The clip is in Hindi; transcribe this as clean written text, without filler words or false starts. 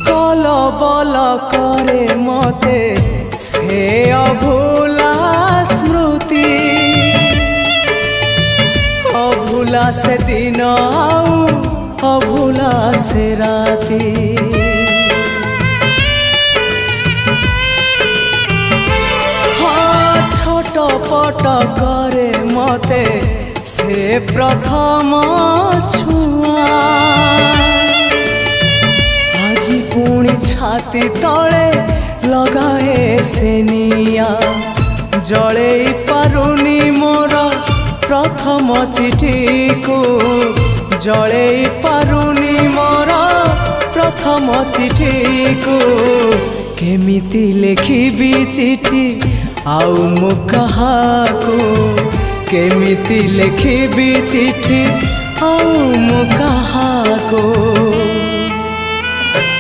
कल बल करे मते से अभूला स्मृति अभूला से दिन आउ अभूला से राती हाँ छोट पट करे मते से प्रथम छुआ आजी पुणी छाती तले लगाए से निया जले पारुनी मोर प्रथम चिठी को जले पारुनी मोर प्रथम चिठी को केमिति लिखिबी चिठी आउ मु काहाको केमिति लिखिबी चिठी आउ मु काहाको।